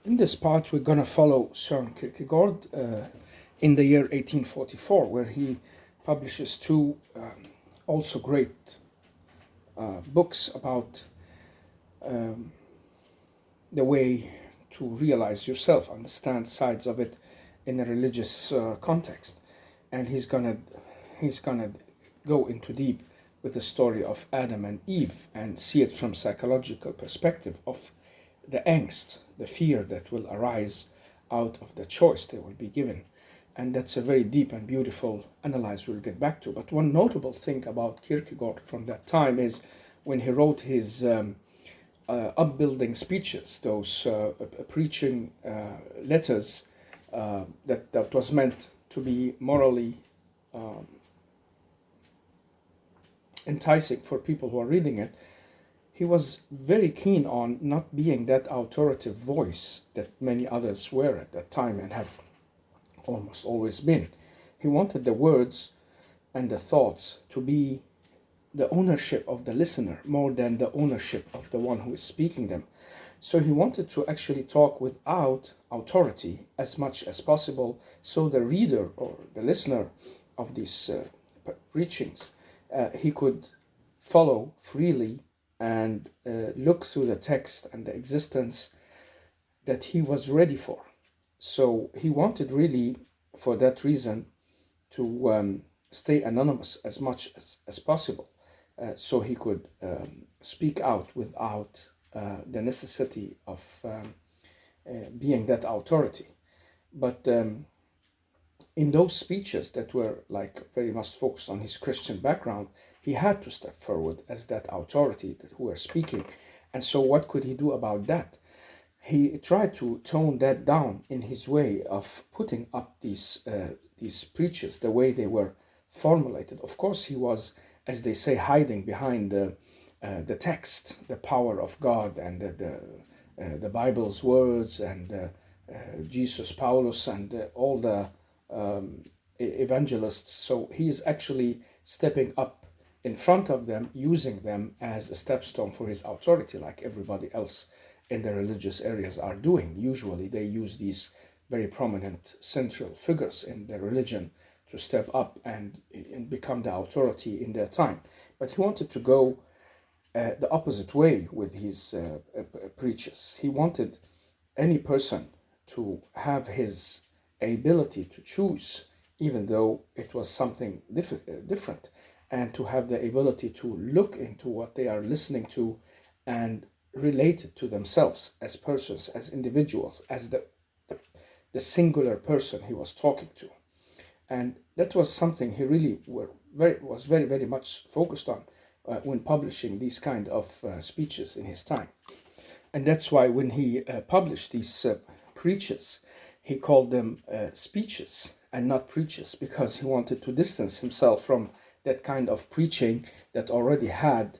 In this part, we're going to follow Soren Kirkegaard in the year 1844, where he publishes two also great books about the way to realize yourself, understand sides of it in a religious context. And he's gonna go into deep with the story of Adam and Eve and see it from psychological perspective of the angst, the fear that will arise out of the choice they will be given. And that's a very deep and beautiful analysis we'll get back to. But one notable thing about Kierkegaard from that time is when he wrote his upbuilding speeches, those preaching letters that was meant to be morally enticing for people who are reading it. He was very keen on not being that authoritative voice that many others were at that time and have almost always been. He wanted the words and the thoughts to be the ownership of the listener more than the ownership of the one who is speaking them. So he wanted to actually talk without authority as much as possible, so the reader or the listener of these preachings, he could follow freely and look through the text and the existence that he was ready for. So he wanted really, for that reason, to stay anonymous as much as possible, so he could speak out without the necessity of being that authority. But in those speeches that were like very much focused on his Christian background, he had to step forward as that authority who were speaking. And so what could he do about that? He tried to tone that down in his way of putting up these preaches, the way they were formulated. Of course, he was, as they say, hiding behind the text, the power of God, and the Bible's words, and Jesus, Paulus, and all the evangelists. So he is actually stepping up in front of them, using them as a stepstone for his authority, like everybody else in the religious areas are doing. Usually they use these very prominent central figures in their religion to step up and become the authority in their time. But he wanted to go the opposite way with his preachers. He wanted any person to have his ability to choose, even though it was something different, and to have the ability to look into what they are listening to and relate it to themselves as persons, as individuals, as the singular person he was talking to. And that was something he really was very, very much focused on when publishing these kind of speeches in his time. And that's why when he published these preaches, he called them speeches and not preaches, because he wanted to distance himself from that kind of preaching that already had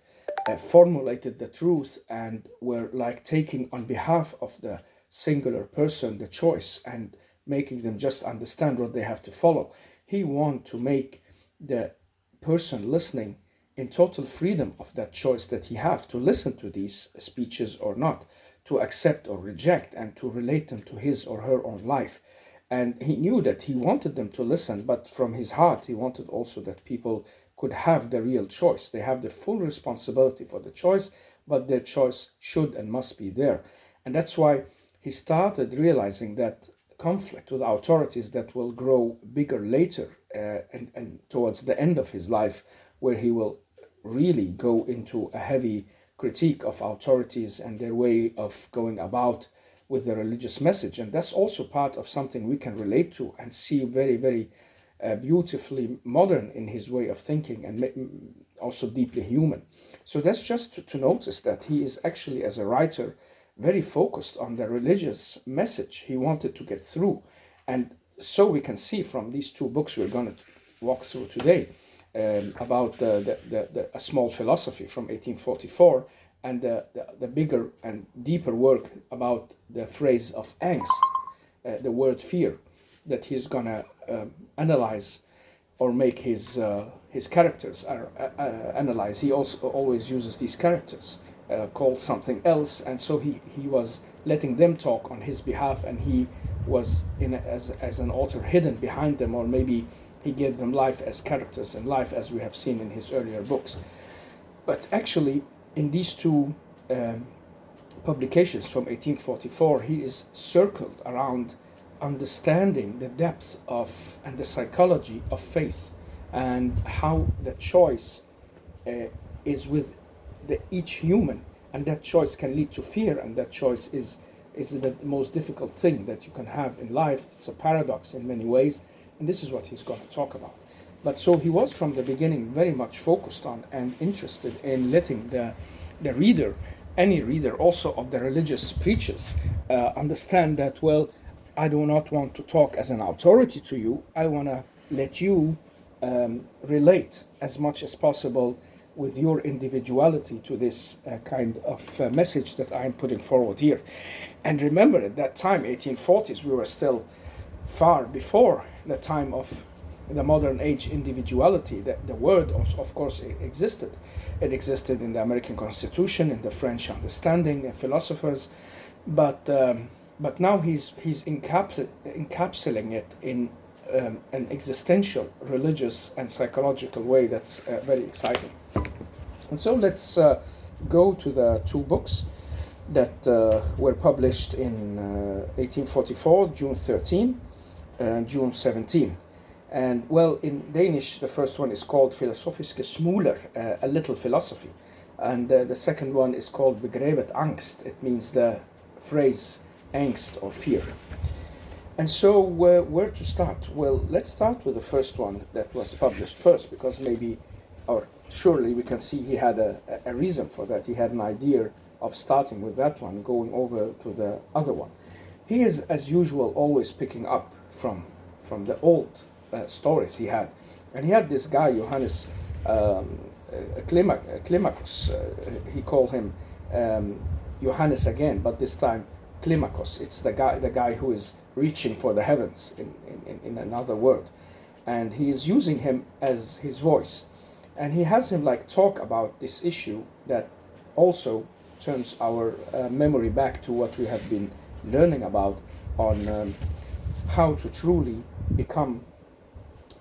formulated the truth and were like taking on behalf of the singular person the choice and making them just understand what they have to follow. He wanted to make the person listening in total freedom of that choice that he have to listen to these speeches or not, to accept or reject, and to relate them to his or her own life. And he knew that he wanted them to listen, but from his heart he wanted also that people could have the real choice. They have the full responsibility for the choice, but their choice should and must be there. And that's why he started realizing that conflict with authorities that will grow bigger later and towards the end of his life, where he will really go into a heavy critique of authorities and their way of going about with the religious message. And that's also part of something we can relate to and see very, very beautifully modern in his way of thinking, and also deeply human. So that's just to notice that he is actually, as a writer, very focused on the religious message he wanted to get through. And so we can see from these two books we're going to walk through today, about A Small Philosophy from 1844, and the bigger and deeper work about the phrase of angst, the word fear, that he's going to analyze or make his characters analyze. He also always uses these characters called something else, and so he was letting them talk on his behalf, and he was as an author hidden behind them, or maybe he gave them life as characters and life as we have seen in his earlier books. But actually, in these two publications from 1844, he is circled around understanding the depth of and the psychology of faith, and how the choice is with each human, and that choice can lead to fear, and that choice is the most difficult thing that you can have in life. It's a paradox in many ways, and this is what he's going to talk about. But so he was from the beginning very much focused on and interested in letting the reader, any reader also of the religious preachers, understand that, well, I do not want to talk as an authority to you. I want to let you relate as much as possible with your individuality to this kind of message that I'm putting forward here. And remember, at that time, 1840s, we were still far before the time of the modern age individuality. The word, of course, existed. It existed in the American Constitution, in the French understanding, and philosophers, but now he's encapsulating it in an existential, religious, and psychological way that's very exciting. And so let's go to the two books that were published in 1844, June 13 and June 17. And well, in Danish, the first one is called Philosophiske Smuler, a little philosophy. And the second one is called Begrebet Angst. It means the phrase angst or fear. And so where to start? Well, let's start with the first one that was published first, because maybe, or surely we can see he had a reason for that. He had an idea of starting with that one, going over to the other one. He is, as usual, always picking up from the old stories he had. And he had this guy, Johannes Climacus. He called him Johannes again, but this time Climacus. It's the guy who is reaching for the heavens in another word. And he is using him as his voice. And he has him like talk about this issue that also turns our memory back to what we have been learning about on how to truly become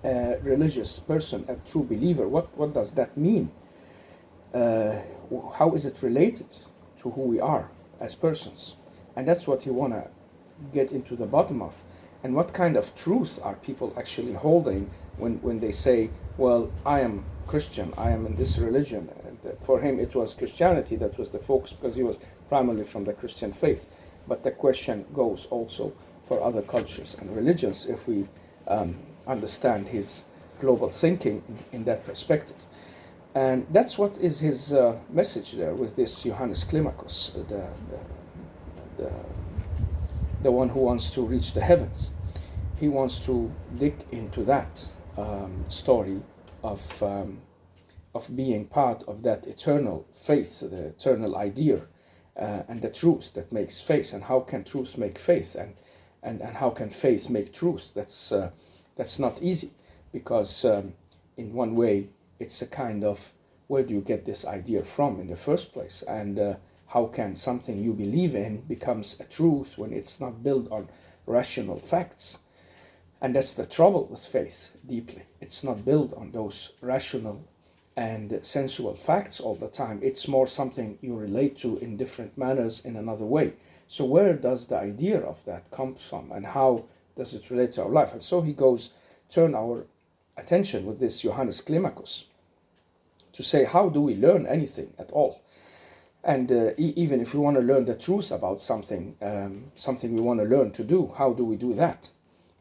a religious person, a true believer. What does that mean? How is it related to who we are as persons? And that's what you want to get into the bottom of. And what kind of truth are people actually holding when they say, well, I am Christian, I am in this religion. And for him it was Christianity that was the focus, because he was primarily from the Christian faith. But the question goes also for other cultures and religions, if we understand his global thinking in that perspective. And that's what is his message there with this Johannes Climacus, the one who wants to reach the heavens. He wants to dig into that story of being part of that eternal faith, the eternal idea, and the truth that makes faith. And how can truth make faith? And how can faith make truth? That's not easy, because in one way it's a kind of, where do you get this idea from in the first place? And how can something you believe in becomes a truth when it's not built on rational facts? And that's the trouble with faith, deeply. It's not built on those rational and sensual facts all the time. It's more something you relate to in different manners in another way. So where does the idea of that come from, and how does it relate to our life? And so he turn our attention with this Johannes Climacus to say, how do we learn anything at all? And even if we want to learn the truth about something, something we want to learn to do, how do we do that?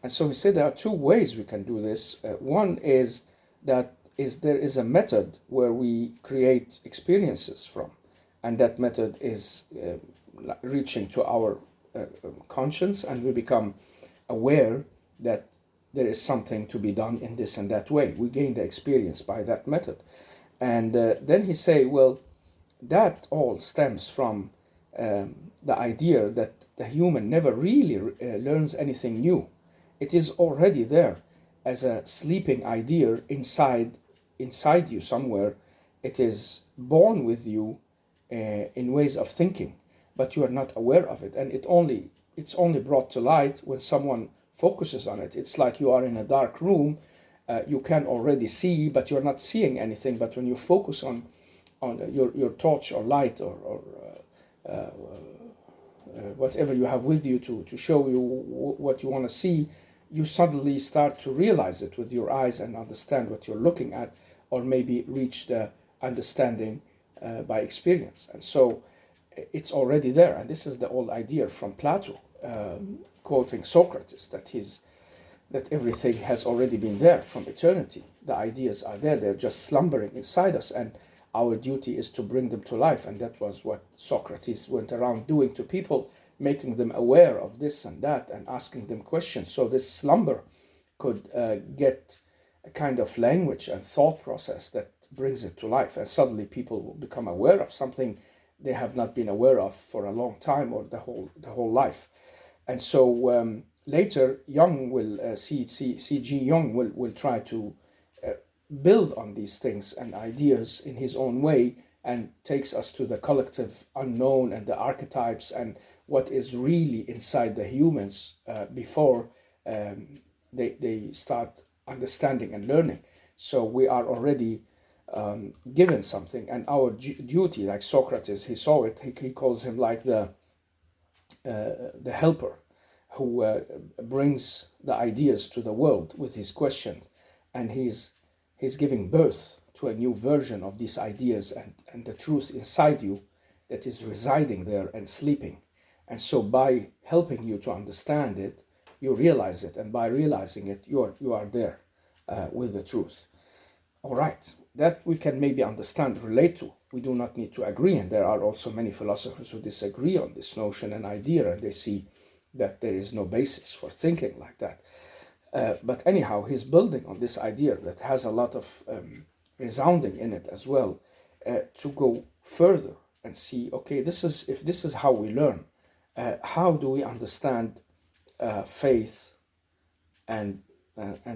And so he said there are two ways we can do this. One is that there is a method where we create experiences from, and that method is reaching to our conscience, and we become aware that there is something to be done in this and that way. We gain the experience by that method. And then he say, well, that all stems from the idea that the human never really learns anything new. It is already there as a sleeping idea inside you somewhere. It is born with you in ways of thinking, but you are not aware of it, and it's only brought to light when someone focuses on it. It's like you are in a dark room, you can already see, but you're not seeing anything. But when you focus on your torch or light or whatever you have with you to show you what you want to see, you suddenly start to realize it with your eyes and understand what you're looking at, or maybe reach the understanding by experience. And so it's already there. And this is the old idea from Plato, quoting Socrates, that everything has already been there from eternity. The ideas are there, they're just slumbering inside us, and our duty is to bring them to life. And that was what Socrates went around doing to people, making them aware of this and that and asking them questions, so this slumber could get a kind of language and thought process that brings it to life. And suddenly people will become aware of something they have not been aware of for a long time, or the whole life. And so later, Jung will C.G. Jung will try to build on these things and ideas in his own way, and takes us to the collective unknown and the archetypes and what is really inside the humans before they start understanding and learning. So we are already given something, and our duty, like Socrates, he saw it. He calls him like the helper who brings the ideas to the world with his questions, and he's giving birth to a new version of these ideas and the truth inside you that is residing there and sleeping. And so by helping you to understand it, you realize it, and by realizing it, you are there with the truth. All right, that we can maybe understand, relate to. We do not need to agree, and there are also many philosophers who disagree on this notion and idea, and they see that there is no basis for thinking like that. But anyhow, he's building on this idea that has a lot of resounding in it as well, to go further and see, okay, if this is how we learn, how do we understand faith and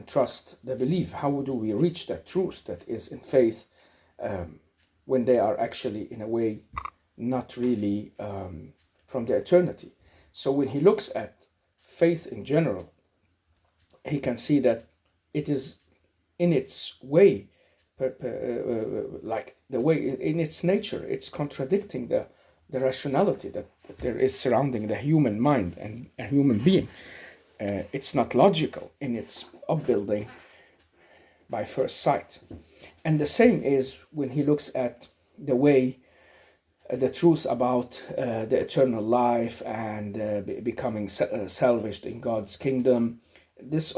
trust the belief? How do we reach that truth that is in faith when they are actually, in a way, not really from the eternity? So when he looks at faith in general, he can see that it is in its way, like the way in its nature, it's contradicting the rationality that there is surrounding the human mind and a human being. It's not logical in its upbuilding by first sight. And the same is when he looks at the way the truth about the eternal life and becoming salvaged in God's kingdom. This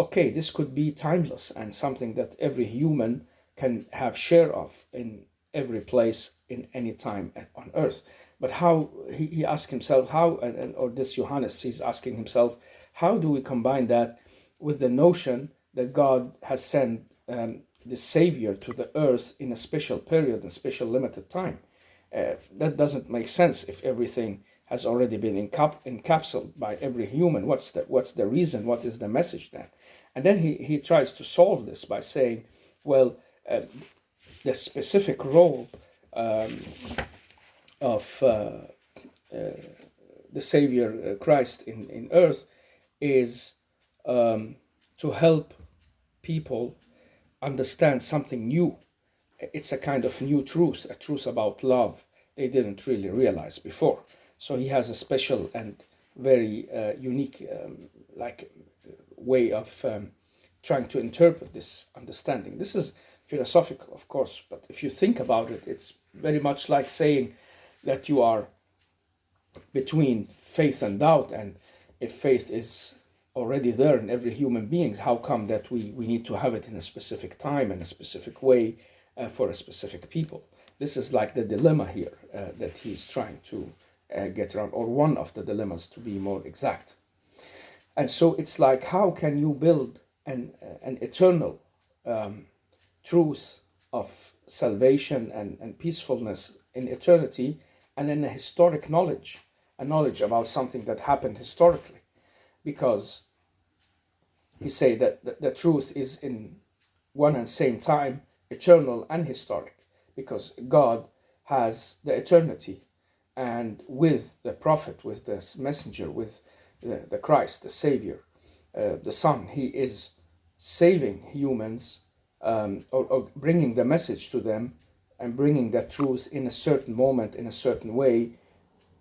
could be timeless and something that every human can have share of in every place, in any time on earth. But how, he asked himself, or this Johannes, he's asking himself, how do we combine that with the notion that God has sent the Savior to the earth in a special period and special limited time? That doesn't make sense if everything has already been encapsulated by every human. What's the reason? What is the message then? And then he tries to solve this by saying, well, the specific role of the Savior Christ in earth is to help people understand something new. It's a kind of new truth, a truth about love they didn't really realize before. So he has a special and very unique way of trying to interpret this understanding. This is philosophical, of course, but if you think about it, it's very much like saying that you are between faith and doubt, and if faith is already there in every human being, how come that we need to have it in a specific time and a specific way for a specific people? This is like the dilemma here that he's trying to get around, or one of the dilemmas, to be more exact. And so it's like, how can you build an eternal truth of salvation and peacefulness in eternity, and then a historic knowledge, a knowledge about something that happened historically? Because he say that the truth is in one and same time eternal and historic, because God has the eternity, and with the prophet, with the messenger, with the Christ, the Savior, the Son, he is saving humans, or bringing the message to them and bringing that truth in a certain moment, in a certain way,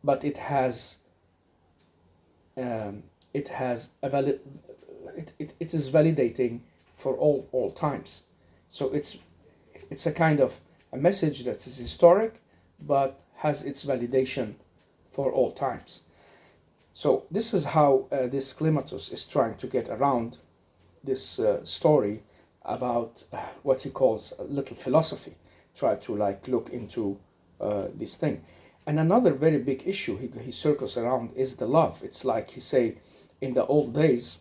but it has a it is validating for all times. So it's a kind of a message that is historic but has its validation for all times. So this is how this Clematis is trying to get around this story about what he calls a little philosophy, try to like look into this thing. And another very big issue he circles around is the love. It's like he say, in the old days,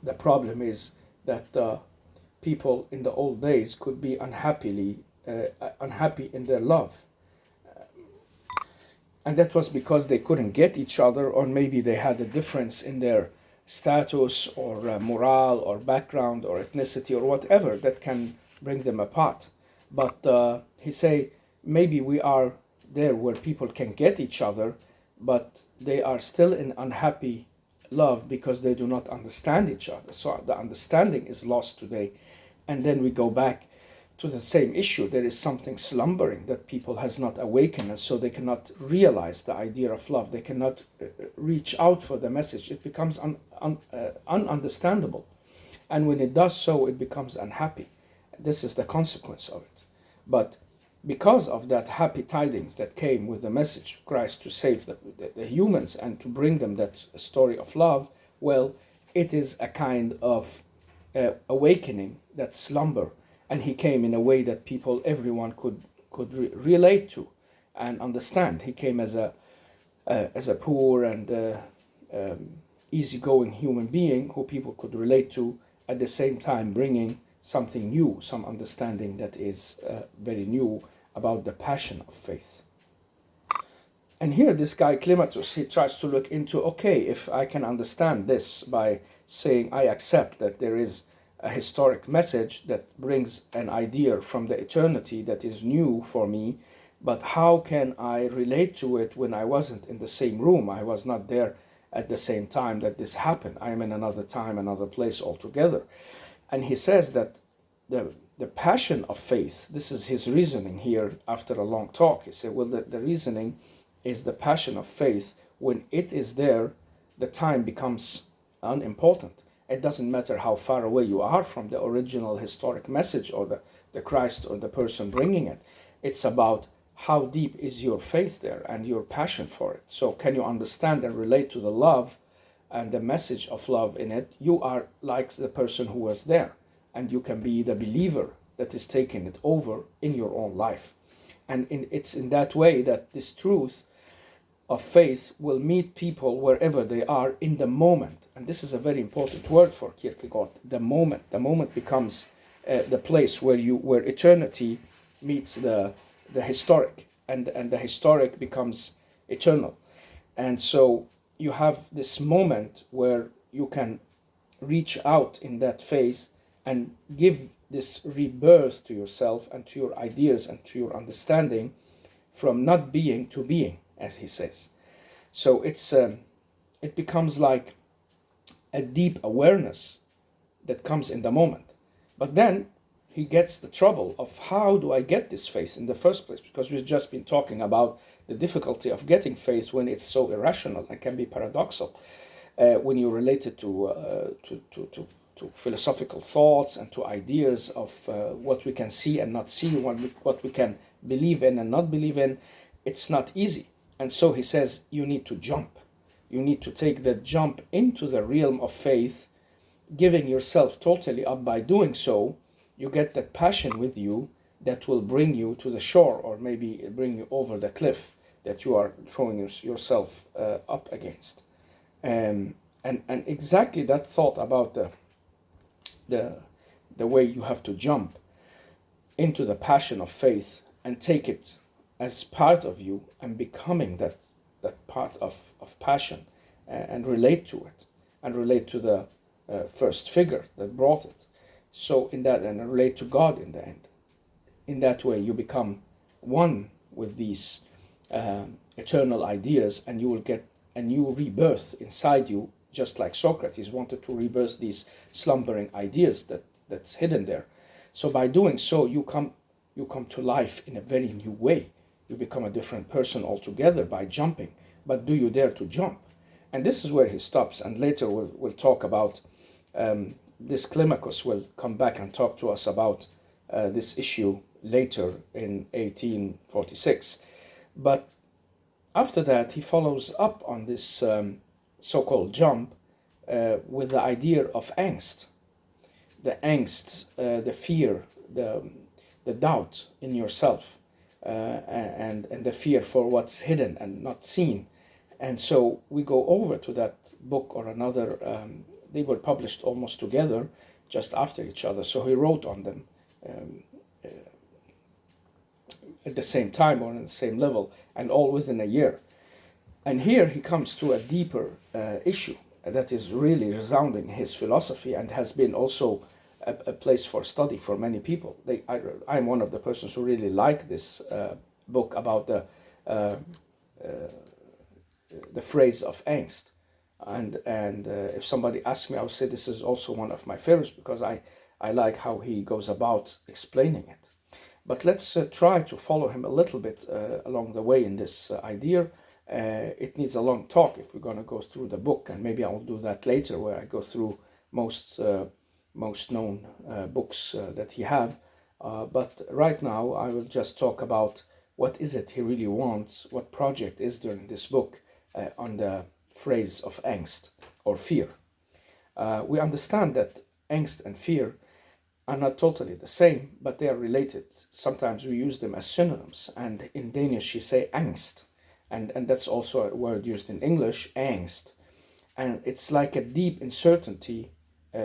the problem is that people in the old days could be unhappy in their love, and that was because they couldn't get each other, or maybe they had a difference in their status or morale or background or ethnicity or whatever that can bring them apart. But he say maybe we are there where people can get each other, but they are still in unhappy love because they do not understand each other. So the understanding is lost today. And then we go back to the same issue. There is something slumbering that people has not awakened, and so they cannot realize the idea of love. They cannot reach out for the message. It becomes ununderstandable. And when it does so, it becomes unhappy. This is the consequence of it. But because of that happy tidings that came with the message of Christ to save the humans and to bring them that story of love, well, it is a kind of awakening that slumber. And he came in a way that everyone could relate to and understand. He came as a poor and easygoing human being who people could relate to, at the same time bringing something new, some understanding that is very new about the passion of faith. And here this guy Clematis, he tries to look into, okay, if I can understand this by saying I accept that there is a historic message that brings an idea from the eternity that is new for me, but how can I relate to it when I wasn't in the same room? I was not there at the same time that this happened. I am in another time, another place altogether. And he says that the passion of faith, this is his reasoning here after a long talk. He said, well, the reasoning is the passion of faith. When it is there, the time becomes unimportant. It doesn't matter how far away you are from the original historic message or the Christ or the person bringing it. It's about how deep is your faith there and your passion for it. So can you understand and relate to the love and the message of love in it? You are like the person who was there, and you can be the believer that is taking it over in your own life. And it's in that way that this truth of faith will meet people wherever they are in the moment. And this is a very important word for Kierkegaard, the moment. The moment becomes the place where eternity meets the historic, and the historic becomes eternal. And so you have this moment where you can reach out in that phase and give this rebirth to yourself and to your ideas and to your understanding, from not being to being, as he says. So it becomes like a deep awareness that comes in the moment. But then he gets the trouble of, how do I get this faith in the first place? Because we've just been talking about the difficulty of getting faith when it's so irrational and can be paradoxical, when you relate it to philosophical thoughts and to ideas of what we can see and not see, what we can believe in and not believe in. It's not easy. And so he says you need to jump. You need to take that jump into the realm of faith, giving yourself totally up. By doing so, you get that passion with you that will bring you to the shore, or maybe bring you over the cliff that you are throwing yourself up against. And exactly that thought about the way you have to jump into the passion of faith and take it as part of you, and becoming that part of passion, and relate to it, and relate to the first figure that brought it. So in that, and relate to God in the end. In that way you become one with these eternal ideas, and you will get a new rebirth inside you, just like Socrates wanted to rebirth these slumbering ideas that's hidden there. So by doing so, you come to life in a very new way. You become a different person altogether by jumping. But do you dare to jump? And this is where he stops. And later we'll talk about this. Climacus will come back and talk to us about this issue later in 1846. But after that, he follows up on this so-called jump with the idea of angst. The angst, the fear, the doubt in yourself, and the fear for what's hidden and not seen. And so we go over to that book or another. They were published almost together, just after each other. So he wrote on them at the same time or on the same level, and all within a year. And here he comes to a deeper issue that is really resounding in his philosophy and has been also a place for study for many people. I'm one of the persons who really like this book about the phrase of angst. And if somebody asks me, I would say this is also one of my favorites, because I like how he goes about explaining it. But let's try to follow him a little bit along the way in this idea. It needs a long talk if we're going to go through the book, and maybe I'll do that later, where I go through most known books that he have. But right now I will just talk about what is it he really wants, what project is there in this book on the phrase of angst or fear. We understand that angst and fear are not totally the same, but they are related. Sometimes we use them as synonyms, and in Danish you say angst, and that's also a word used in English, angst. And it's like a deep uncertainty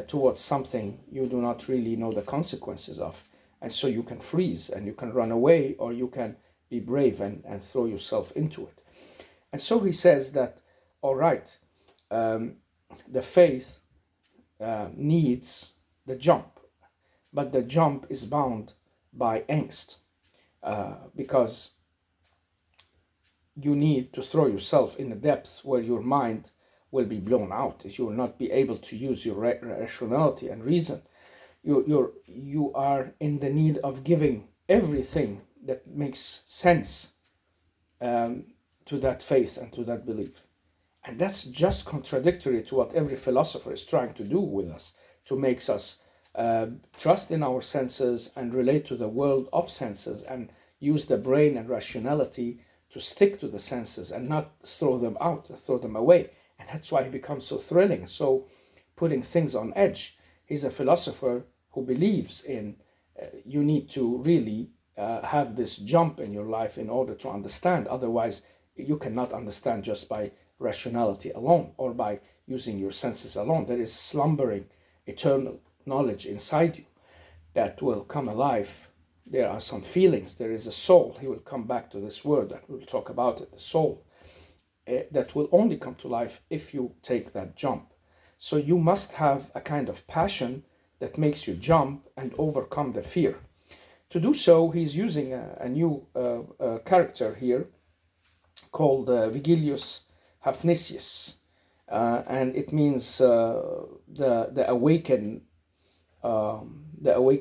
towards something you do not really know the consequences of. And so you can freeze and you can run away, or you can be brave and throw yourself into it. And so he says that, all right, the faith needs the jump, but the jump is bound by angst, because you need to throw yourself in the depths where your mind will be blown out. You will not be able to use your rationality and reason. You are in the need of giving everything that makes sense to that faith and to that belief. And that's just contradictory to what every philosopher is trying to do with us, to make us trust in our senses and relate to the world of senses, and use the brain and rationality to stick to the senses and not throw them out, throw them away. And that's why he becomes so thrilling, so putting things on edge. He's a philosopher who believes in you need to really have this jump in your life in order to understand. Otherwise, you cannot understand just by rationality alone or by using your senses alone. There is slumbering eternal knowledge inside you that will come alive. There are some feelings. There is a soul. He will come back to this word that we'll talk about it, the soul, that will only come to life if you take that jump. So you must have a kind of passion that makes you jump and overcome the fear. To do so, he's using a new character here called Vigilius Hafnisius, and it means the awakened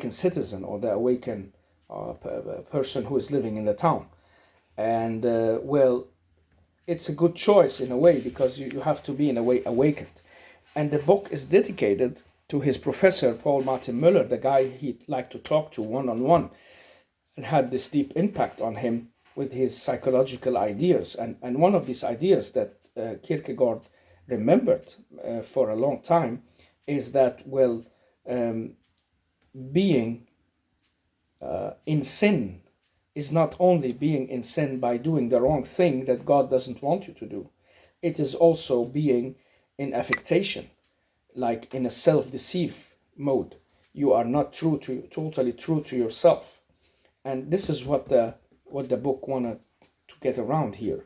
citizen, or the awakened person who is living in the town. And well, it's a good choice in a way, because you have to be in a way awakened. And the book is dedicated to his professor, Paul Martin Müller, the guy he'd like to talk to one-on-one, and had this deep impact on him with his psychological ideas. And one of these ideas that Kierkegaard remembered for a long time is that, well, being in sin is not only being in sin by doing the wrong thing that God doesn't want you to do. It is also being in affectation, like in a self-deceive mode. You are not totally true to yourself. And this is what the book wanted to get around here.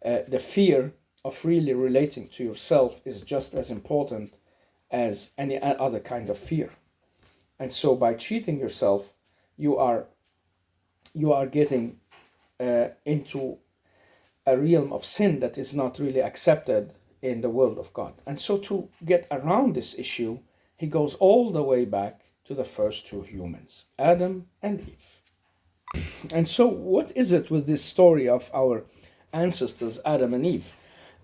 The fear of really relating to yourself is just as important as any other kind of fear. And so by cheating yourself, you are getting into a realm of sin that is not really accepted in the world of God. And so to get around this issue, he goes all the way back to the first two humans, Adam and Eve. And so what is it with this story of our ancestors, Adam and Eve?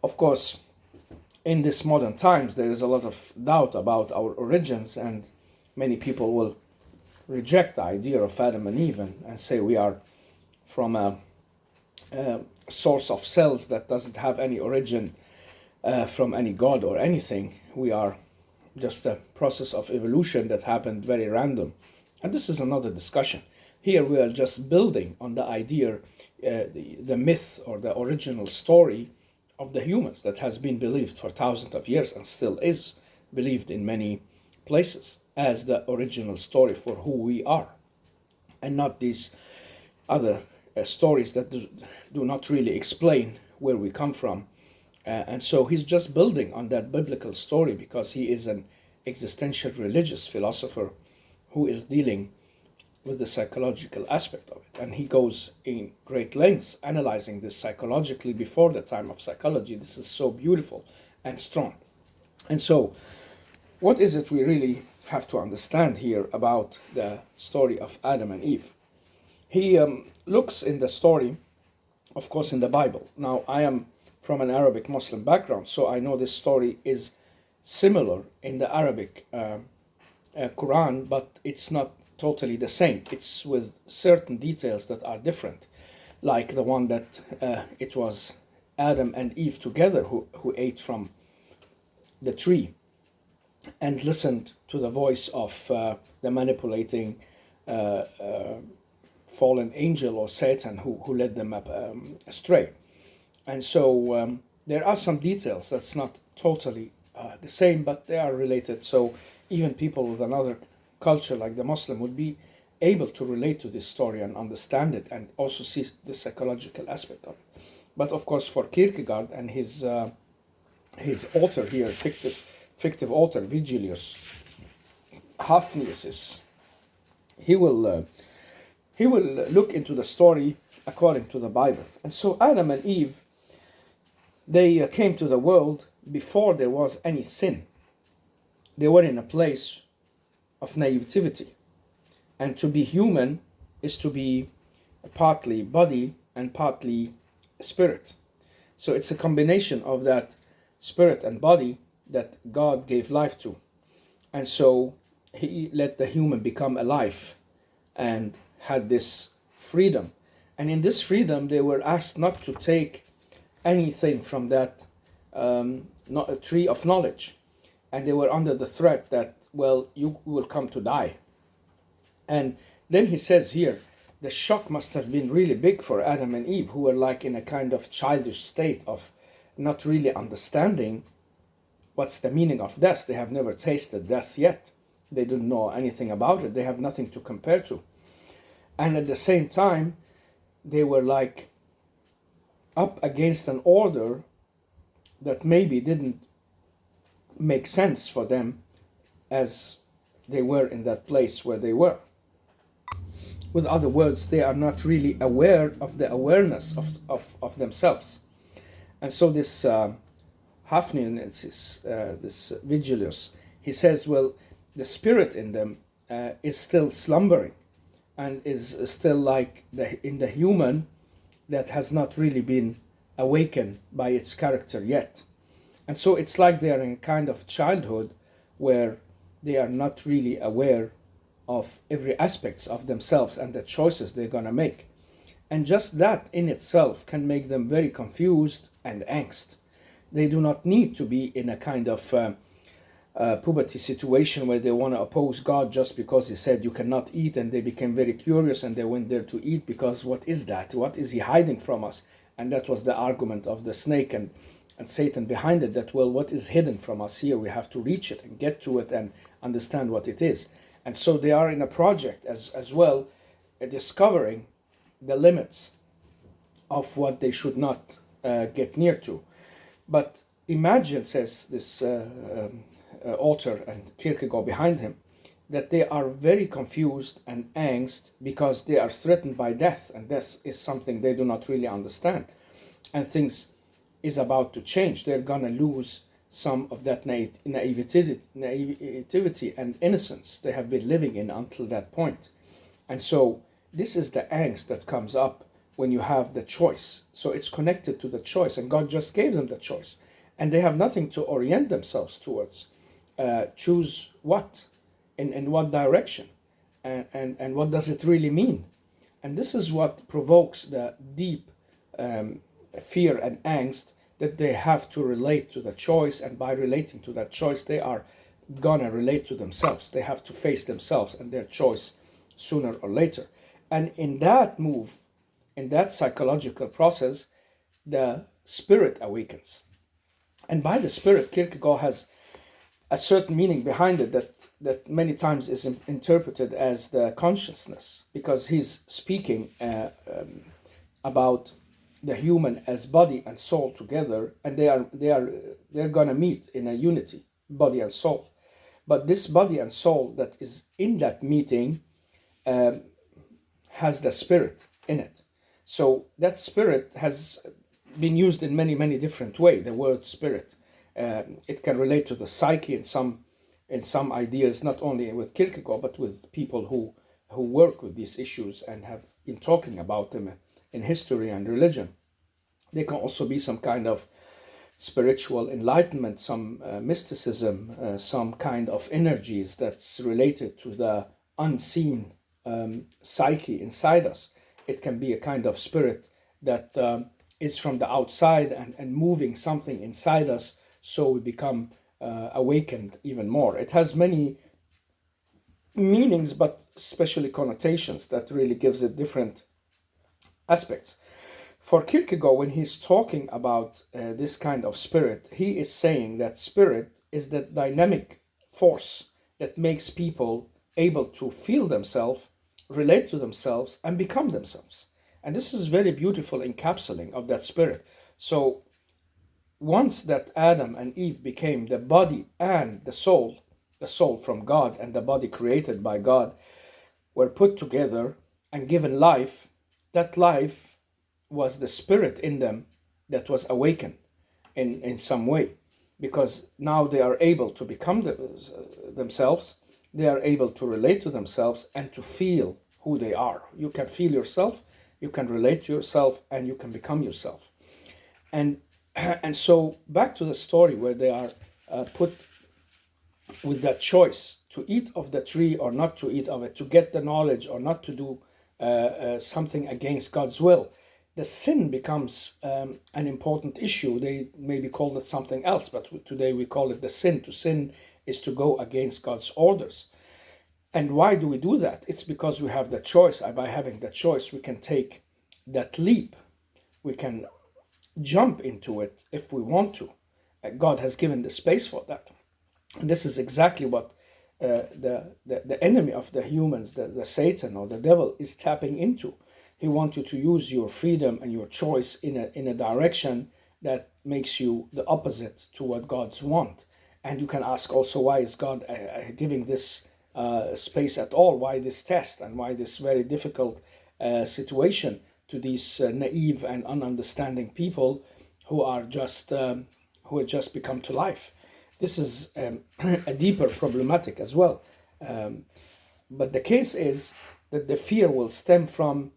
Of course, in this modern times, there is a lot of doubt about our origins, and many people will reject the idea of Adam and Eve and say we are from a source of cells that doesn't have any origin from any god or anything. We are just a process of evolution that happened very random. And this is another discussion. Here we are just building on the idea, the myth or the original story of the humans that has been believed for thousands of years and still is believed in many places as the original story for who we are, and not these other stories that do not really explain where we come from. And so he's just building on that biblical story because he is an existential religious philosopher who is dealing with the psychological aspect of it. And he goes in great lengths analyzing this psychologically before the time of psychology. This is so beautiful and strong. And so what is it we really have to understand here about the story of Adam and Eve? He looks in the story, of course, in the Bible. Now, I am from an Arabic Muslim background, so I know this story is similar in the Arabic Quran, but it's not totally the same. It's with certain details that are different, like the one that it was Adam and Eve together who ate from the tree and listened to the voice of the manipulating fallen angel or Satan who led them astray. And so there are some details that's not totally the same, but they are related. So even people with another culture like the Muslim would be able to relate to this story and understand it and also see the psychological aspect of it. But of course, for Kierkegaard and his author here, fictive author Vigilius Hafnius, he will look into the story according to the Bible. And so Adam and Eve, they came to the world before there was any sin. They were in a place of naivety. And to be human is to be partly body and partly spirit. So it's a combination of that spirit and body that God gave life to. And so he let the human become alive and had this freedom. And in this freedom, they were asked not to take anything from that not a tree of knowledge. And they were under the threat that, well, you will come to die. And then he says here, the shock must have been really big for Adam and Eve, who were like in a kind of childish state of not really understanding what's the meaning of death. They have never tasted death yet. They don't know anything about it. They have nothing to compare to. And at the same time, they were like up against an order that maybe didn't make sense for them as they were in that place where they were. With other words, they are not really aware of the awareness of themselves. And so this Hafnius, this Vigilius, he says, well, the spirit in them is still slumbering and is still like in the human that has not really been awakened by its character yet. And so it's like they are in a kind of childhood where they are not really aware of every aspects of themselves and the choices they're going to make. And just that in itself can make them very confused and angst. They do not need to be in a kind of puberty situation where they want to oppose God just because he said you cannot eat, and they became very curious and they went there to eat because what is that? What is he hiding from us? And that was the argument of the snake and Satan behind it, that, well, what is hidden from us here? We have to reach it and get to it and understand what it is. And so they are in a project as well, discovering the limits of what they should not get near to. But imagine, says this author and Kierkegaard behind him, that they are very confused and angst because they are threatened by death, and death is something they do not really understand, and things is about to change. They're gonna lose some of that naivety and innocence they have been living in until that point. And so this is the angst that comes up when you have the choice. So it's connected to the choice, and God just gave them the choice, and they have nothing to orient themselves towards. Choose what, in what direction, and what does it really mean? And this is what provokes the deep fear and angst, that they have to relate to the choice, and by relating to that choice, they are gonna relate to themselves. They have to face themselves and their choice sooner or later. And in that move, in that psychological process, the spirit awakens. And by the spirit, Kierkegaard has a certain meaning behind it that many times is interpreted as the consciousness, because he's speaking about the human as body and soul together, and they're gonna meet in a unity, body and soul. But this body and soul that is in that meeting has the spirit in it. So that spirit has been used in many different ways. The word spirit, it can relate to the psyche in some ideas, not only with Kierkegaard but with people who work with these issues and have been talking about them in history and religion. They can also be some kind of spiritual enlightenment, some mysticism, some kind of energies that's related to the unseen psyche inside us. It can be a kind of spirit that is from the outside and moving something inside us, so we become awakened even more. It has many meanings, but especially connotations that really gives it different aspects. For Kierkegaard, when he's talking about this kind of spirit, he is saying that spirit is the dynamic force that makes people able to feel themselves, relate to themselves, and become themselves. And this is very beautiful encapsulating of that spirit. So once that Adam and Eve became the body and the soul from God and the body created by God, were put together and given life, that life was the spirit in them that was awakened in some way, because now they are able to become themselves, they are able to relate to themselves and to feel who they are. You can feel yourself, you can relate to yourself, and you can become yourself. And so back to the story where they are put with that choice to eat of the tree or not to eat of it, to get the knowledge or not to do something against God's will. The sin becomes an important issue. They maybe called it something else, but today we call it the sin. To sin is to go against God's orders. And why do we do that? It's because we have the choice. By having the choice, we can take that leap. We can jump into it if we want to. God has given the space for that. And this is exactly what the enemy of the humans, the Satan or the devil, is tapping into. He wants you to use your freedom and your choice in a direction that makes you the opposite to what God's want. And you can ask also, why is God giving this space at all? Why this test, and why this very difficult situation to these naive and ununderstanding people who are just who had just become to life? This is a deeper problematic as well. But the case is that the fear will stem from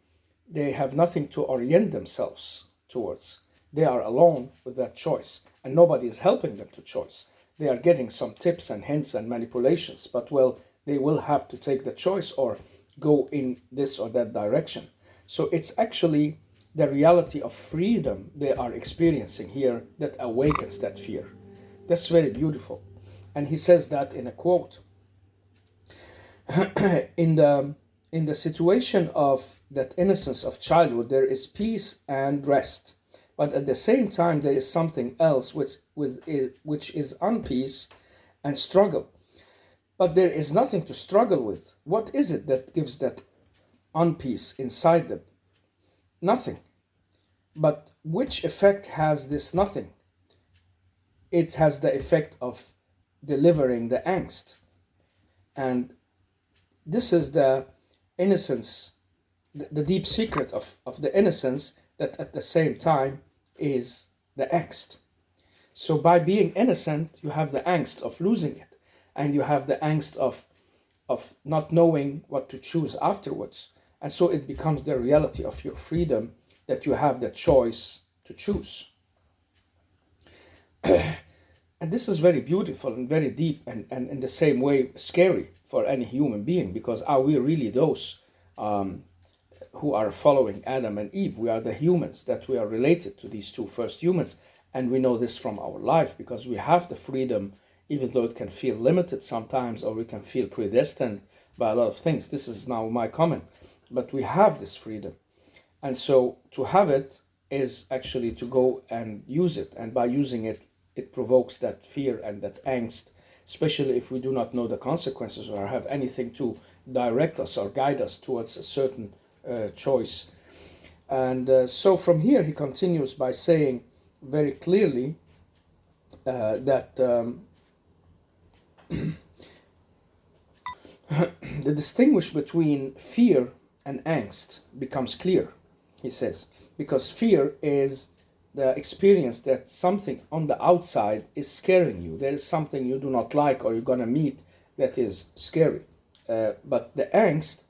they have nothing to orient themselves towards. They are alone with that choice, and nobody is helping them to choice. They are getting some tips and hints and manipulations, but well, they will have to take the choice or go in this or that direction. So it's actually the reality of freedom they are experiencing here that awakens that fear. That's very beautiful. And he says that in a quote. In the situation of that innocence of childhood, there is peace and rest. But at the same time, there is something else which is unpeace and struggle. But there is nothing to struggle with. What is it that gives that unpeace inside them? Nothing. But which effect has this nothing? It has the effect of delivering the angst. And this is the innocence, the deep secret of the innocence that at the same time is the angst. So by being innocent, you have the angst of losing it, and you have the angst of not knowing what to choose afterwards. And so it becomes the reality of your freedom that you have the choice to choose. And this is very beautiful and very deep, and in the same way scary for any human being, because are we really those who are following Adam and Eve? We are the humans, that we are related to these two first humans. And we know this from our life because we have the freedom, even though it can feel limited sometimes, or we can feel predestined by a lot of things. This is now my comment. But we have this freedom. And so to have it is actually to go and use it. And by using it, it provokes that fear and that angst, especially if we do not know the consequences or have anything to direct us or guide us towards a certain choice. And so from here he continues by saying very clearly that the distinguish between fear and angst becomes clear, he says, because fear is the experience that something on the outside is scaring you. There is something you do not like or you're gonna meet that is scary. But the angst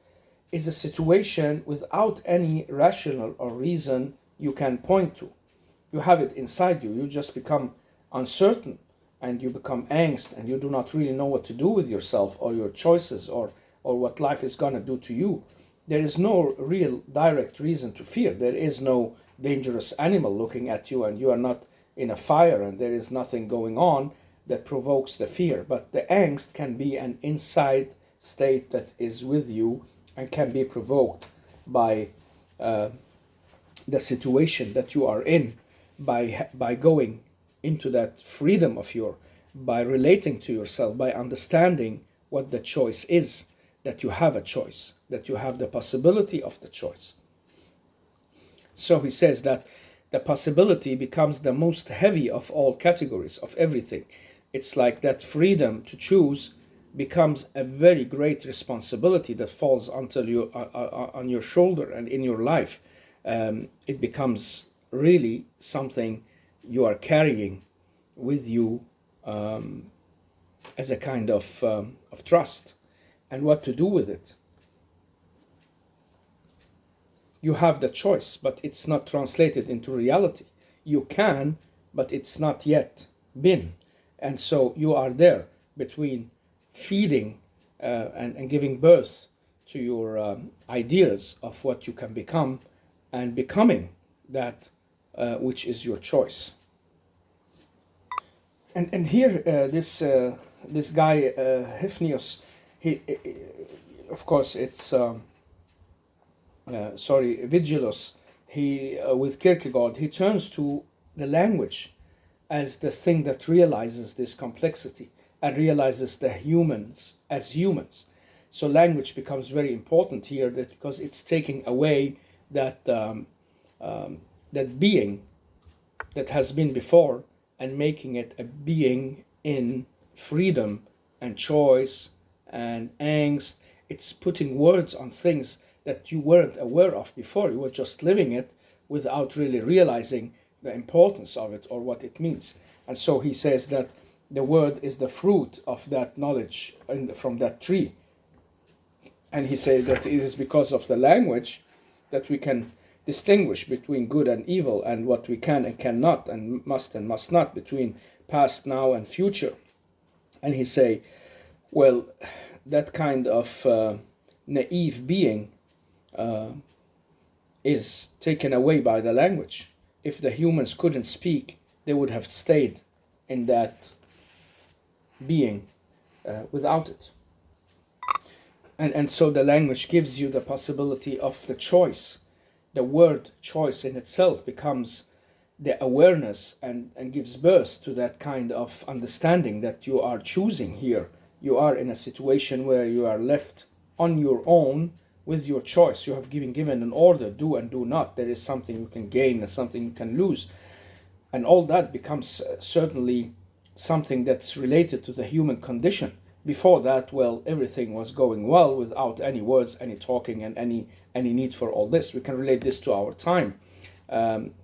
is a situation without any rational or reason you can point to. You have it inside you. You just become uncertain and you become angst and you do not really know what to do with yourself or your choices or what life is going to do to you. There is no real direct reason to fear. There is no dangerous animal looking at you and you are not in a fire and there is nothing going on that provokes the fear. But the angst can be an inside state that is with you and can be provoked by the situation that you are in, by going into that freedom of your, by relating to yourself, by understanding what the choice is, that you have a choice, that you have the possibility of the choice. So he says that the possibility becomes the most heavy of all categories of everything. It's like that freedom to choose becomes a very great responsibility that falls until you on your shoulder and in your life. It becomes really something you are carrying with you as a kind of trust, and what to do with it. You have the choice, but it's not translated into reality. You can, but it's not yet been. And so you are there between feeding and giving birth to your ideas of what you can become and becoming that which is your choice. And here this guy Hypnios, he of course it's Vigilos, he with Kierkegaard, he turns to the language as the thing that realizes this complexity and realizes the humans as humans. So language becomes very important here, that because it's taking away that that being that has been before and making it a being in freedom and choice and angst. It's putting words on things that you weren't aware of before. You were just living it without really realizing the importance of it or what it means. And so he says that the word is the fruit of that knowledge from that tree. And he says that it is because of the language that we can distinguish between good and evil, and what we can and cannot, and must not, between past, now, and future. And he say, well, that kind of naive being is taken away by the language. If the humans couldn't speak, they would have stayed in that being without it. And so the language gives you the possibility of the choice. The word choice in itself becomes the awareness and gives birth to that kind of understanding that you are choosing here. You are in a situation where you are left on your own with your choice. You have given an order, do and do not. There is something you can gain and something you can lose. And all that becomes certainly something that's related to the human condition. before that, well, everything was going well without any words, any talking, and any need for all this. We can relate this to our time.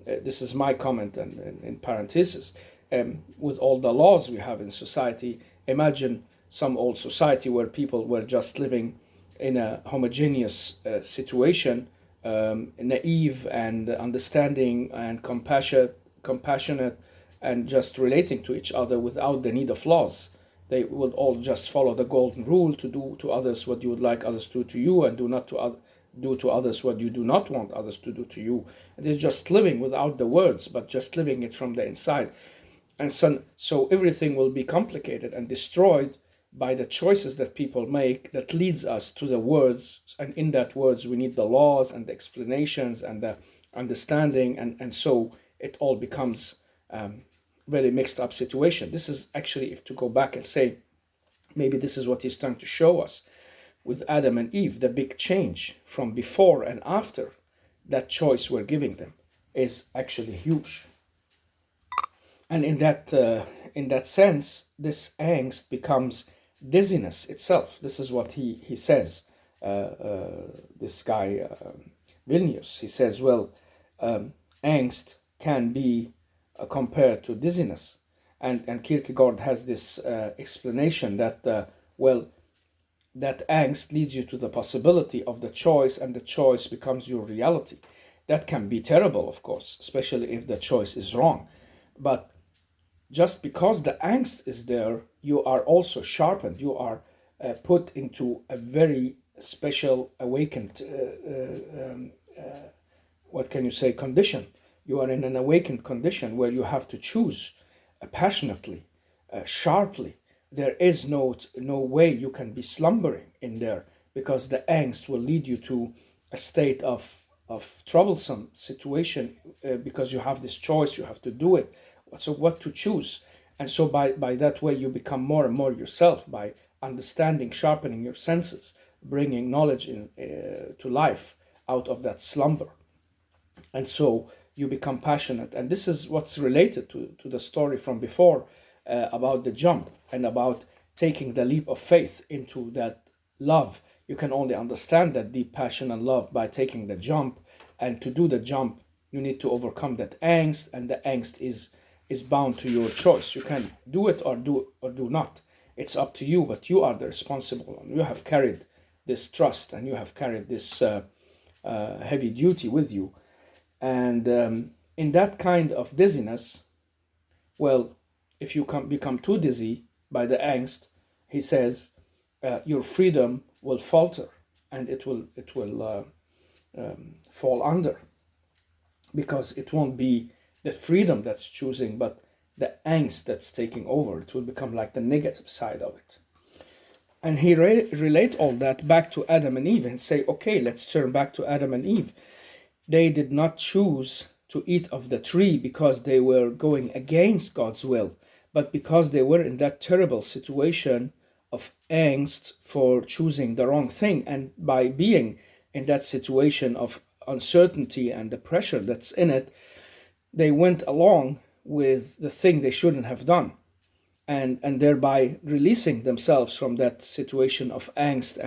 This is my comment and in parentheses. With all the laws we have in society, imagine some old society where people were just living in a homogeneous situation, naive and understanding and compassionate, and just relating to each other without the need of laws. They would all just follow the golden rule to do to others what you would like others to do to you, and do not to do to others what you do not want others to do to you. And they're just living without the words, but just living it from the inside. And so everything will be complicated and destroyed by the choices that people make that leads us to the words. And in that words, we need the laws and the explanations and the understanding. And so it all becomes very mixed up situation. This is actually, if to go back and say, maybe this is what he's trying to show us with Adam and Eve, the big change from before and after that choice we're giving them is actually huge. And in that sense, this angst becomes dizziness itself. This is what he says. This guy Vilnius, he says, well, angst can be compared to dizziness, and Kierkegaard has this explanation that well, that angst leads you to the possibility of the choice, and the choice becomes your reality. That can be terrible, of course, especially if the choice is wrong. But just because the angst is there, you are also sharpened. You are put into a very special awakened, what can you say, condition. You are in an awakened condition where you have to choose passionately, sharply. There is no way you can be slumbering in there, because the angst will lead you to a state of troublesome situation, because you have this choice, you have to do it. So what to choose? And so by that way you become more and more yourself, by understanding, sharpening your senses, bringing knowledge to life out of that slumber. And so you become passionate. And this is what's related to the story from before, about the jump and about taking the leap of faith into that love. You can only understand that deep passion and love by taking the jump. And to do the jump, you need to overcome that angst, and the angst is bound to your choice. You can do it or do not. It's up to you, but you are the responsible one. You have carried this trust, and you have carried this heavy duty with you. And in that kind of dizziness, well, if you become too dizzy by the angst, he says, your freedom will falter, and it will fall under, because it won't be the freedom that's choosing, but the angst that's taking over. It will become like the negative side of it. And he relate all that back to Adam and Eve and say, okay, let's turn back to Adam and Eve. They did not choose to eat of the tree because they were going against God's will, but because they were in that terrible situation of angst for choosing the wrong thing. And by being in that situation of uncertainty and the pressure that's in it, they went along with the thing they shouldn't have done, and thereby releasing themselves from that situation of angst,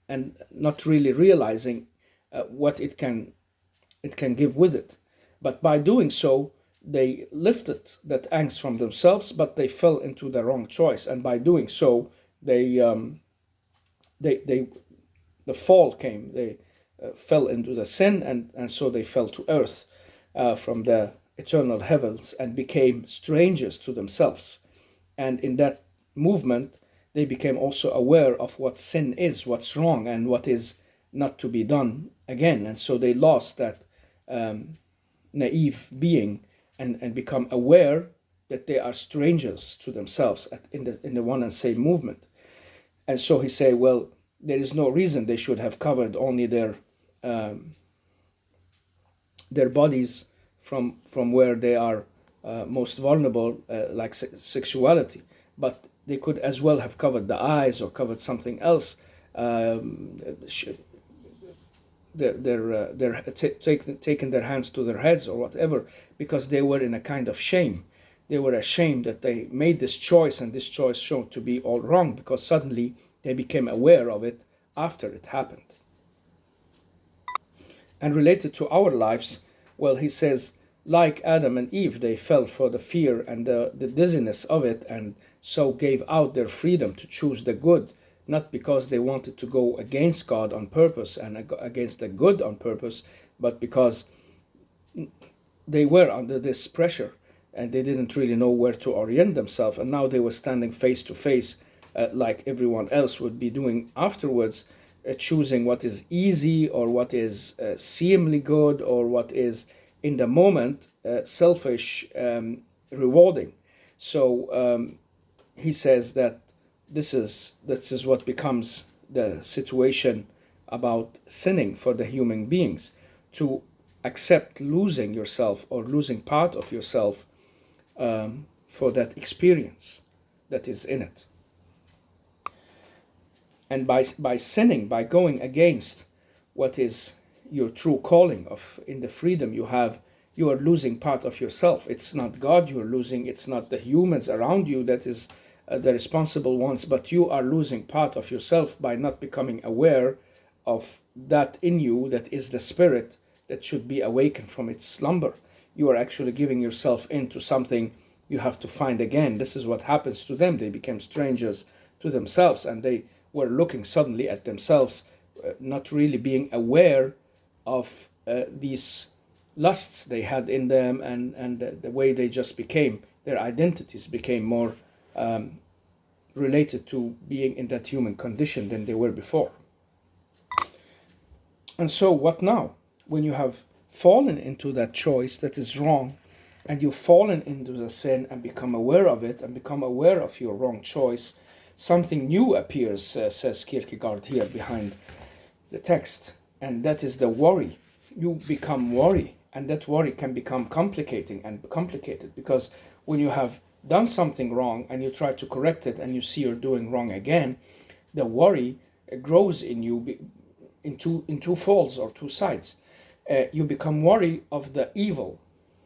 and not really realizing what it can give with it. But by doing so, they lifted that angst from themselves, but they fell into the wrong choice. And by doing so, the fall came. They fell into the sin, and so they fell to earth from the eternal heavens and became strangers to themselves. And in that movement, they became also aware of what sin is, what's wrong, and what is not to be done again. And so they lost that naive being, and become aware that they are strangers to themselves in the one and same movement. And so he say, well, there is no reason they should have covered only their bodies from where they are most vulnerable, like sexuality, but they could as well have covered the eyes or covered something else. Taken their hands to their heads or whatever, because they were in a kind of shame. they were ashamed that they made this choice, and this choice showed to be all wrong, because suddenly they became aware of it after it happened. And related to our lives, well, he says, like Adam and Eve, they fell for the fear and the dizziness of it, and so gave out their freedom to choose the good, not because they wanted to go against God on purpose and against the good on purpose, but because they were under this pressure and they didn't really know where to orient themselves. And now they were standing face to face, like everyone else would be doing afterwards, choosing what is easy or what is seemingly good or what is in the moment selfish, rewarding. So he says that this is what becomes the situation about sinning for the human beings, to accept losing yourself or losing part of yourself for that experience that is in it. And by sinning, by going against what is your true calling of in the freedom you have, you are losing part of yourself. It's not God you're losing, it's not the humans around you that is the responsible ones, but you are losing part of yourself by not becoming aware of that in you that is the spirit that should be awakened from its slumber. You are actually giving yourself into something you have to find again. This is what happens to them. They became strangers to themselves, and they were looking suddenly at themselves, not really being aware of these lusts they had in them, and the way they just became, their identities became more related to being in that human condition than they were before. And so, what now? When you have fallen into that choice that is wrong, and you've fallen into the sin and become aware of it and become aware of your wrong choice, something new appears, says Kierkegaard here behind the text, and that is the worry. You become worry, and that worry can become complicated, because when you have done something wrong and you try to correct it and you see you're doing wrong again, the worry grows in you in two folds or two sides. You become worry of the evil,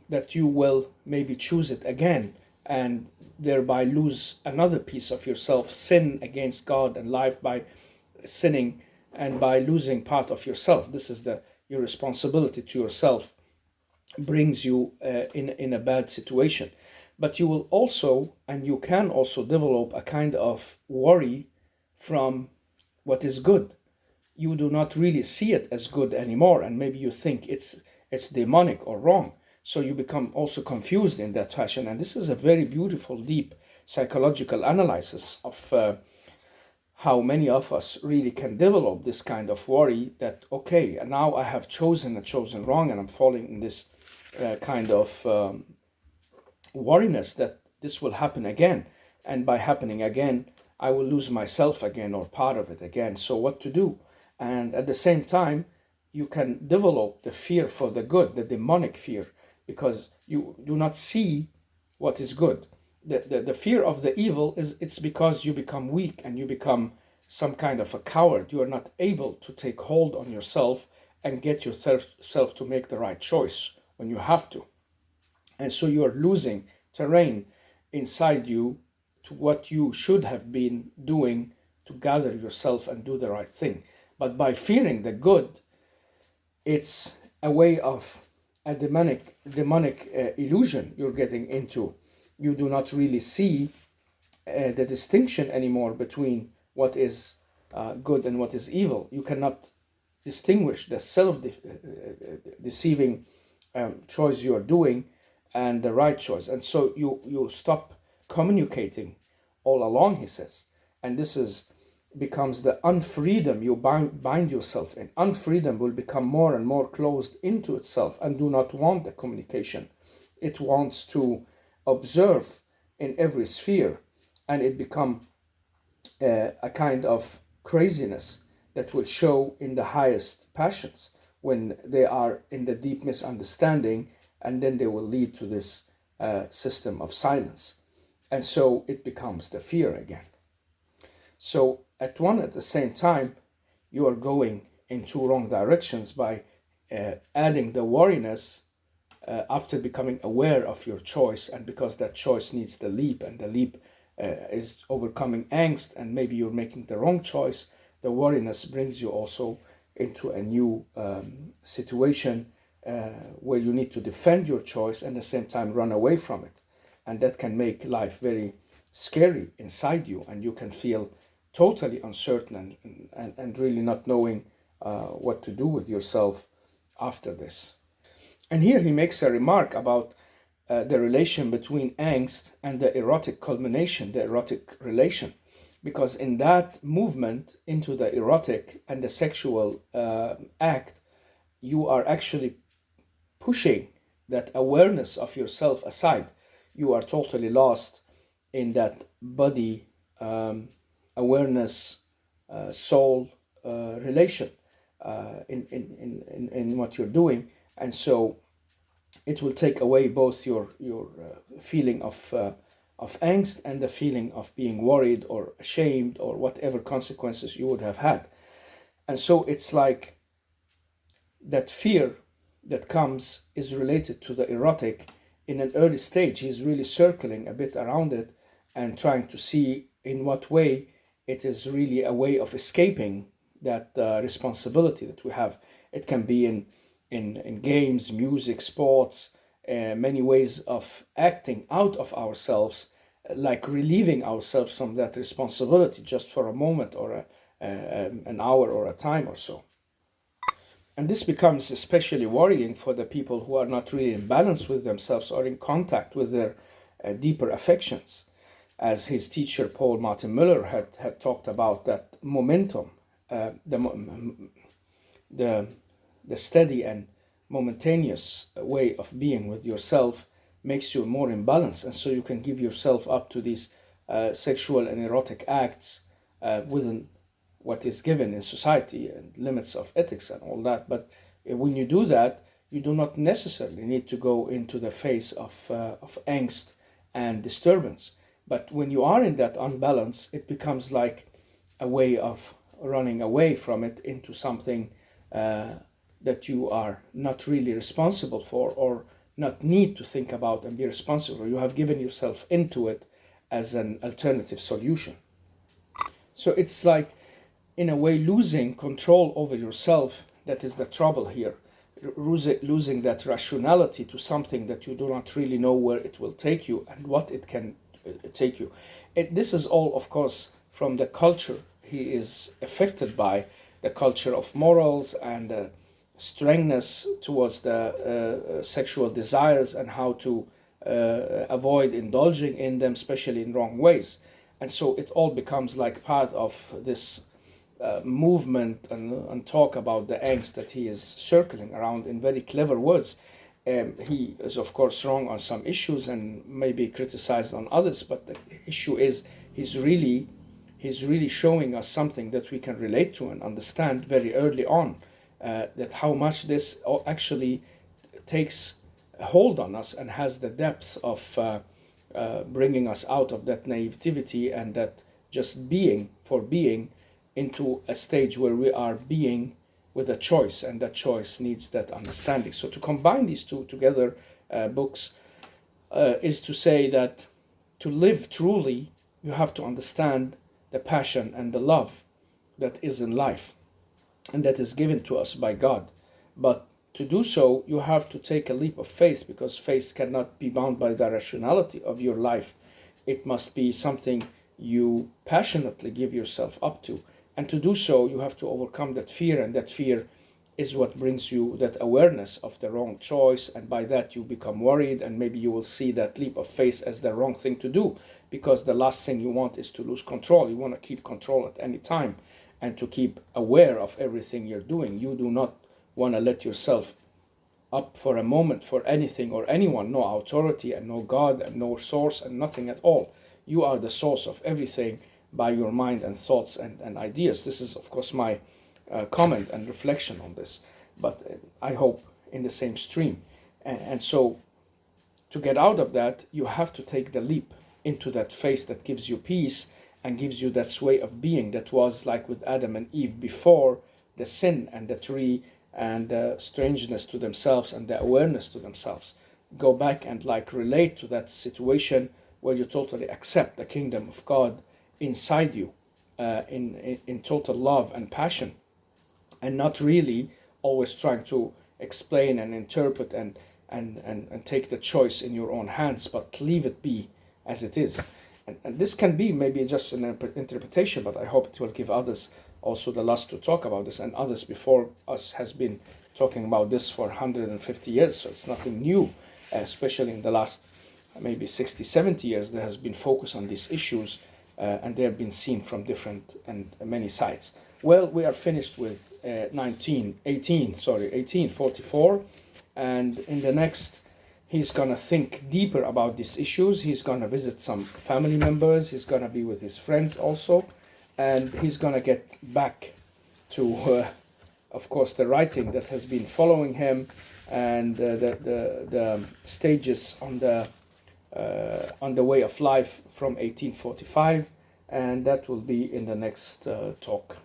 that you will maybe choose it again and thereby lose another piece of yourself, sin against God and life by sinning and by losing part of yourself. This is your responsibility to yourself brings you in a bad situation. But you will also, and you can also develop a kind of worry from what is good. You do not really see it as good anymore, and maybe you think it's demonic or wrong. So you become also confused in that fashion. And this is a very beautiful, deep psychological analysis of how many of us really can develop this kind of worry that, okay, now I have chosen wrong, and I'm falling in this kind of worriness that this will happen again. And by happening again, I will lose myself again or part of it again. So what to do? And at the same time, you can develop the fear for the good, the demonic fear, because you do not see what is good. The fear of the evil it's because you become weak and you become some kind of a coward. You are not able to take hold on yourself and get yourself to make the right choice when you have to. And so you are losing terrain inside you to what you should have been doing to gather yourself and do the right thing. But by fearing the good, it's a way of a demonic illusion you're getting into. You do not really see the distinction anymore between what is good and what is evil. You cannot distinguish the self-deceiving choice you are doing and the right choice. And so you stop communicating all along, he says. And this becomes the unfreedom you bind yourself in. Unfreedom will become more and more closed into itself and do not want the communication. It wants to observe in every sphere, and it become a kind of craziness that will show in the highest passions when they are in the deep misunderstanding, and then they will lead to this system of silence. And so it becomes the fear again. So at the same time, you are going in two wrong directions by adding the worriness after becoming aware of your choice, and because that choice needs the leap, and the leap is overcoming angst, and maybe you're making the wrong choice, the worriness brings you also into a new situation where you need to defend your choice and at the same time run away from it. And that can make life very scary inside you, and you can feel totally uncertain and really not knowing what to do with yourself after this. And here he makes a remark about the relation between angst and the erotic culmination, the erotic relation. Because in that movement into the erotic and the sexual act, you are actually pushing that awareness of yourself aside. You are totally lost in that body awareness, soul relation in what you're doing. And so it will take away both your feeling of angst and the feeling of being worried or ashamed or whatever consequences you would have had. And so it's like that fear that comes is related to the erotic in an early stage. He's really circling a bit around it and trying to see in what way it is really a way of escaping that responsibility that we have. It can be in games, music, sports, many ways of acting out of ourselves, like relieving ourselves from that responsibility just for a moment or an hour or a time or so. And this becomes especially worrying for the people who are not really in balance with themselves or in contact with their deeper affections. As his teacher Paul Martin Miller had talked about, that momentum, the steady and momentaneous way of being with yourself makes you more in balance, and so you can give yourself up to these sexual and erotic acts within what is given in society and limits of ethics and all that. But when you do that, you do not necessarily need to go into the phase of angst and disturbance. But when you are in that unbalance, it becomes like a way of running away from it into something that you are not really responsible for, or not need to think about and be responsible for. You have given yourself into it as an alternative solution. So it's like, in a way, losing control over yourself. That is the trouble here. Losing that rationality to something that you do not really know where it will take you and what it can take you. This is all, of course, from the culture he is affected by, the culture of morals and strangeness towards the sexual desires and how to avoid indulging in them, especially in wrong ways. And so it all becomes like part of this movement and talk about the angst that he is circling around in very clever words. He is, of course, wrong on some issues and maybe criticized on others, but the issue is he's really showing us something that we can relate to and understand very early on, that how much this actually takes a hold on us and has the depth of bringing us out of that naivety and that just being for being into a stage where we are being with a choice, and that choice needs that understanding. So to combine these two together books is to say that to live truly, you have to understand the passion and the love that is in life and that is given to us by God. But to do so, you have to take a leap of faith, because faith cannot be bound by the rationality of your life. It must be something you passionately give yourself up to. And to do so, you have to overcome that fear, and that fear is what brings you that awareness of the wrong choice, and by that you become worried, and maybe you will see that leap of faith as the wrong thing to do, because the last thing you want is to lose control. You want to keep control at any time and to keep aware of everything you're doing. You do not want to let yourself up for a moment for anything or anyone, no authority and no God and no source and nothing at all. You are the source of everything by your mind and thoughts and ideas. This is, of course, my comment and reflection on this, but I hope in the same stream. And so to get out of that, you have to take the leap into that faith that gives you peace and gives you that way of being that was like with Adam and Eve before the sin and the tree and strangeness to themselves and the awareness to themselves, go back and like relate to that situation where you totally accept the kingdom of God inside you, in total love and passion, and not really always trying to explain and interpret and take the choice in your own hands, but leave it be as it is. And this can be maybe just an interpretation, but I hope it will give others also the lust to talk about this, and others before us has been talking about this for 150 years, so it's nothing new, especially in the last maybe 60, 70 years. There has been focus on these issues, and they have been seen from different and many sides. Well, we are finished with 1844, and in the next, he's gonna think deeper about these issues. He's gonna visit some family members, he's gonna be with his friends also, and he's gonna get back to, of course, the writing that has been following him, and the stages on the way of life from 1845, and that will be in the next talk.